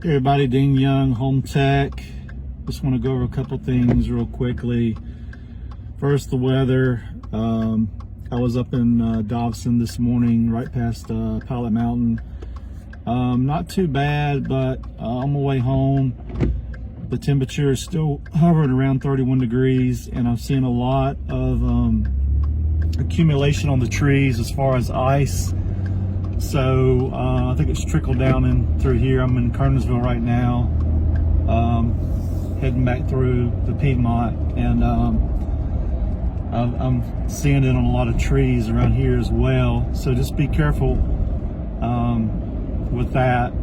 Hey everybody, Ding Young, Home Tech. Just want to go over a couple things real quickly. First, the weather. I was up in Dobson this morning, right past Pilot Mountain. Not too bad, but on my way home, the temperature is still hovering around 31 degrees, and I'm seeing a lot of accumulation on the trees as far as ice. So I think it's trickled down in through here. I'm in Kernersville right now, heading back through the Piedmont, and I'm seeing it on a lot of trees around here as well. So just be careful with that.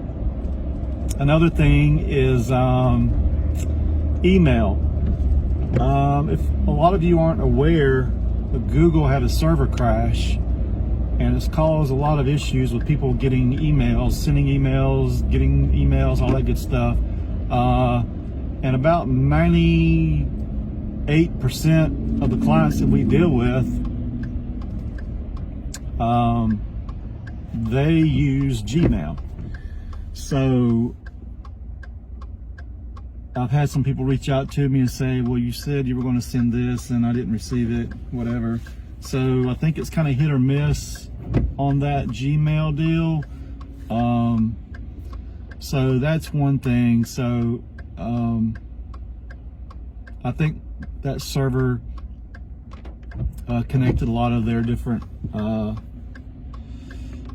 Another thing is email. If a lot of you aren't aware, Google had a server crash, and it's caused a lot of issues with people getting emails, sending emails, getting emails, all that good stuff. And about 98% of the clients that we deal with, they use Gmail. So I've had some people reach out to me and say, well, you said you were going to send this and I didn't receive it, whatever. So I think it's kind of hit or miss on that Gmail deal. So that's one thing. So I think that server connected a lot of their different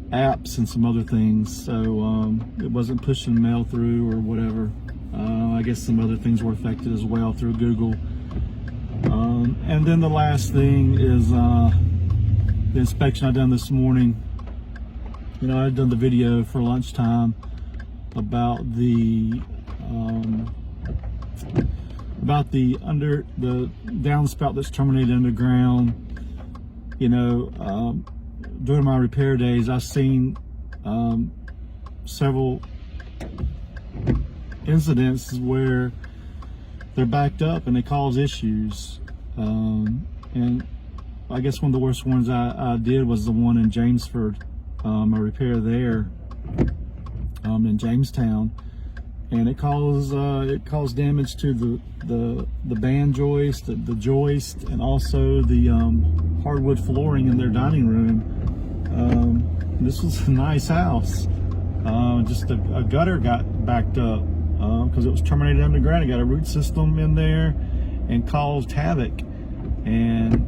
apps and some other things. So it wasn't pushing mail through or whatever. I guess some other things were affected as well through Google. And then the last thing is the inspection I done this morning. You know, I had done the video for lunchtime about the downspout that's terminated underground. You know, during my repair days, I've seen several incidents where they're backed up and they cause issues. And I guess one of the worst ones I did was the one in Jamesford, a repair there in Jamestown, and it caused damage to the band joist, the joist, and also the hardwood flooring in their dining room. This was a nice house. Just a gutter got backed up because it was terminated underground. It got a root system in there and caused havoc. And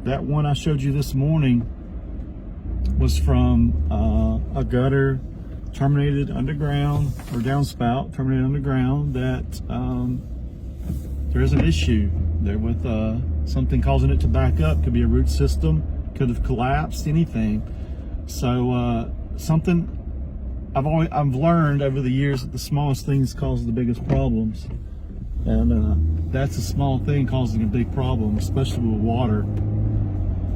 that one I showed you this morning was from a gutter terminated underground, or downspout terminated underground, that there's an issue there with something causing it to back up. Could be a root system, could have collapsed, anything. So something I've learned over the years that the smallest things cause the biggest problems, and that's a small thing causing a big problem, especially with water.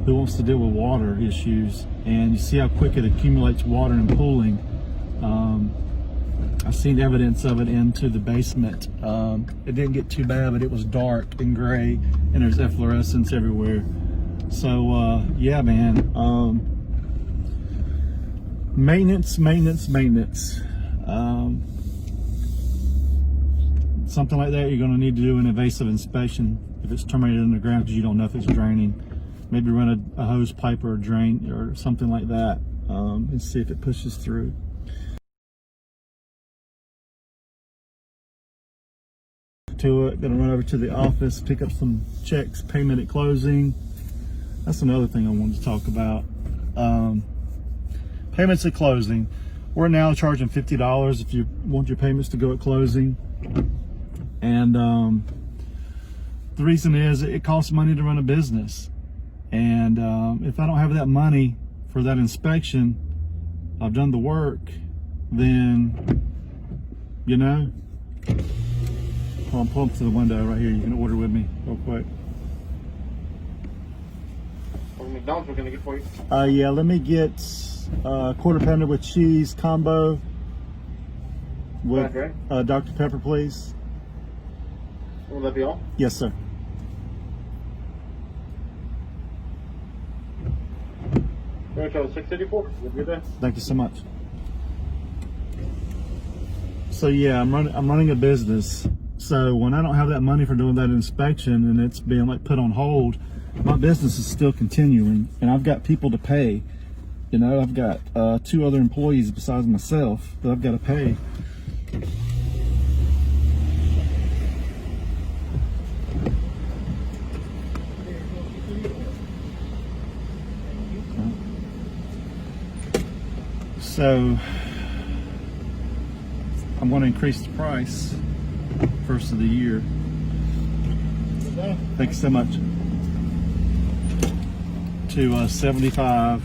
Who wants to deal with water issues? And you see how quick it accumulates water and pooling. I've seen evidence of it into the basement. It didn't get too bad, but it was dark and gray, and there's efflorescence everywhere. So yeah, man. Maintenance. Something like that, you're going to need to do an invasive inspection if it's terminated underground, because you don't know if it's draining. Maybe run a hose pipe or a drain or something like that, and see if it pushes through. To it, gonna run over to the office, pick up some checks, payment at closing. That's another thing I wanted to talk about. Payments at closing. We're now charging $50 if you want your payments to go at closing. And the reason is it costs money to run a business. And if I don't have that money for that inspection, I've done the work, then, you know, pull up to the window right here. You can order with me real quick. McDonald's we're gonna get for you. Yeah, let me get quarter pounder with cheese combo with Dr. Pepper, please. Will that be all? Yes, sir. Rancho 684. Have a good day. Thank you so much. So yeah, I'm running a business. So when I don't have that money for doing that inspection and it's being like put on hold, my business is still continuing, and I've got people to pay. You know, I've got 2 other employees besides myself that I've got to pay. So I'm going to increase the price first of the year. Thanks so much. To 75.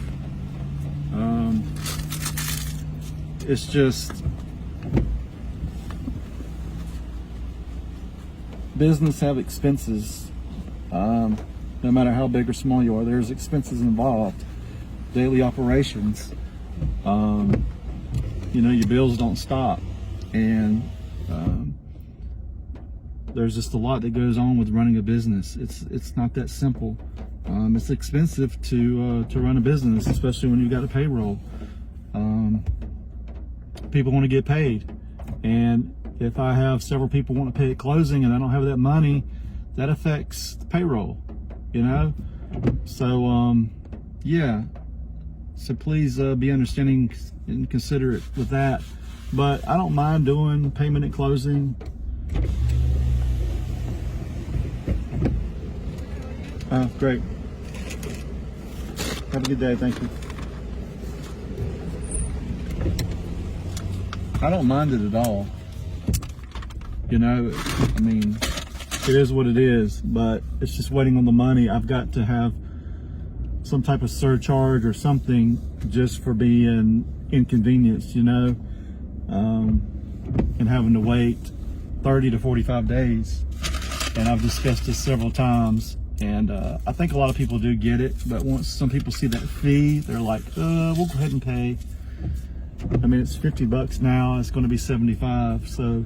It's just business have expenses. No matter how big or small you are, there's expenses involved. Daily operations. You know, your bills don't stop, and there's just a lot that goes on with running a business. It's not that simple. It's expensive to run a business, especially when you've got a payroll. People want to get paid, and if I have several people want to pay at closing and I don't have that money, that affects the payroll. You know, so yeah. So please be understanding and considerate with that. But I don't mind doing payment at closing. Great. Have a good day. Thank you. I don't mind it at all. You know, I mean, it is what it is, but it's just waiting on the money. I've got to have some type of surcharge or something just for being inconvenienced, you know, and having to wait 30 to 45 days. And I've discussed this several times, and I think a lot of people do get it, but once some people see that fee, they're like, we'll go ahead and pay. I mean, it's $50 now, it's going to be 75, so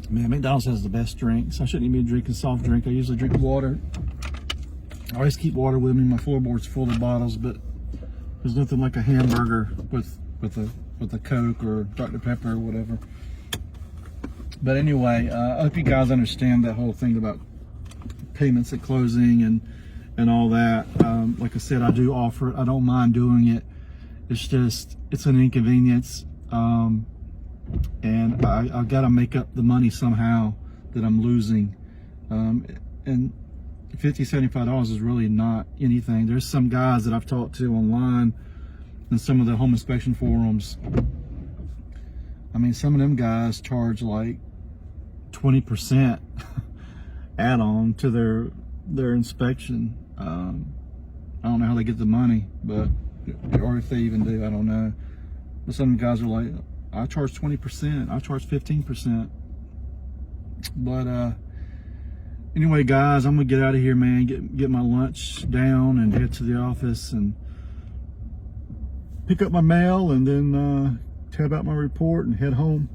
man, McDonald's has the best drinks. I shouldn't even be drinking soft drink. I usually drink water. I always keep water with me. My floorboard's full of bottles, but there's nothing like a hamburger with a Coke or Dr. Pepper or whatever. But anyway, I hope you guys understand that whole thing about payments at closing and all that. Like I said, I do offer it. I don't mind doing it. It's just, it's an inconvenience. And I got to make up the money somehow that I'm losing. And $50, $75 is really not anything. There's some guys that I've talked to online and some of the home inspection forums. I mean, some of them guys charge like 20% add-on to their inspection. I don't know how they get the money, but or if they even do, I don't know. But some guys are like, I charge 20%, I charge 15%. But anyway, guys, I'm gonna get out of here, man. Get my lunch down and head to the office and pick up my mail, and then tab out my report and head home.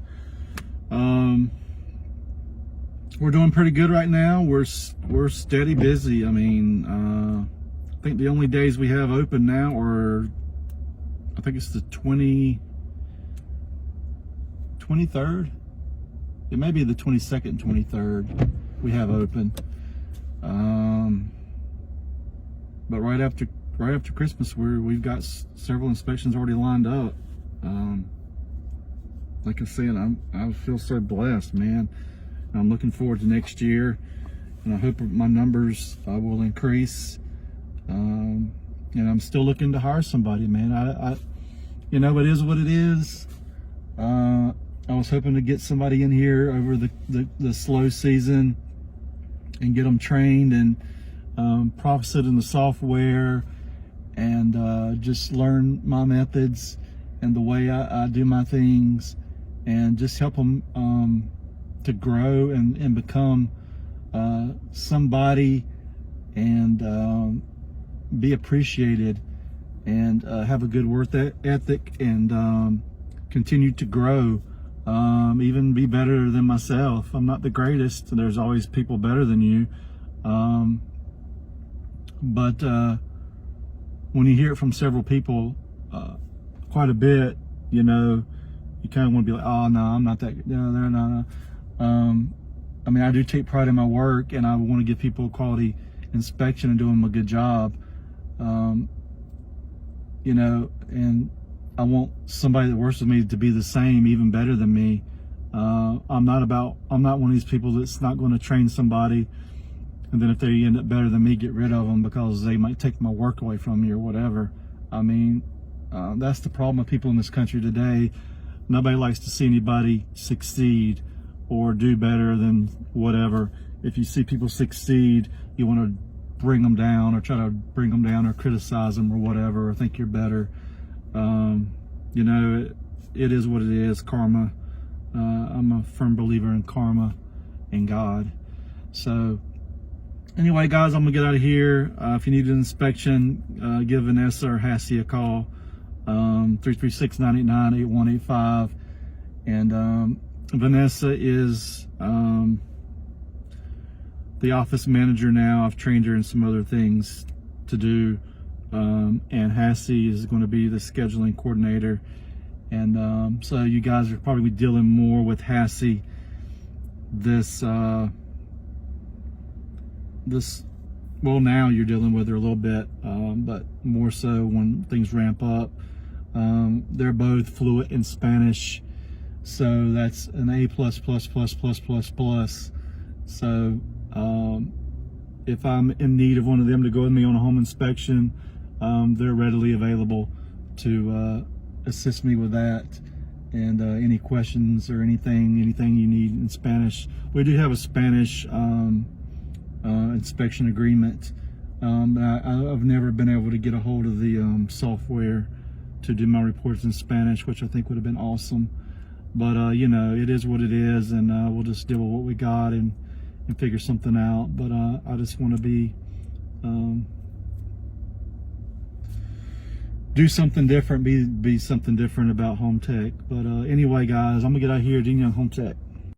We're doing pretty good right now. We're steady busy. I mean, I think the only days we have open now are, I think it's the 23rd. It may be the 22nd and 23rd we have open. But right after Christmas, we've got several inspections already lined up. Like I said, I feel so blessed, man. I'm looking forward to next year, and I hope my numbers will increase. And I'm still looking to hire somebody, man. I you know, it is what it is. I was hoping to get somebody in here over the slow season and get them trained and proficient in the software, and just learn my methods and the way I do my things, and just help them to grow and become somebody, and be appreciated, and have a good work ethic, and continue to grow, even be better than myself. I'm not the greatest. There's always people better than you, but when you hear it from several people quite a bit, you know, you kind of want to be like, oh no, I'm not that good. No. I mean, I do take pride in my work, and I want to give people a quality inspection and do them a good job. You know, and I want somebody that works with me to be the same, even better than me. I'm not one of these people that's not going to train somebody, and then if they end up better than me, get rid of them because they might take my work away from me or whatever. I mean, that's the problem with people in this country today. Nobody likes to see anybody succeed or do better than whatever. If you see people succeed, you want to bring them down or try to bring them down or criticize them or whatever, or think you're better. You know, it is what it is, karma. I'm a firm believer in karma and God. So anyway, guys, I'm gonna get out of here. If you need an inspection, give Vanessa or Hassie a call, 336-989-8185. And Vanessa is the office manager now. I've trained her in some other things to do. And Hassie is going to be the scheduling coordinator. And so you guys are probably dealing more with Hassie well, now you're dealing with her a little bit, but more so when things ramp up. They're both fluent in Spanish, so that's an A+++++++. So if I'm in need of one of them to go with me on a home inspection, they're readily available to assist me with that. And any questions or anything you need in Spanish. We do have a Spanish inspection agreement. I've never been able to get a hold of the software to do my reports in Spanish, which I think would have been awesome. But you know, it is what it is, and we'll just deal with what we got and figure something out. But I just want to be do something different, be something different about home tech. But anyway, guys, I'm gonna get out of here. Dean Young Home Tech.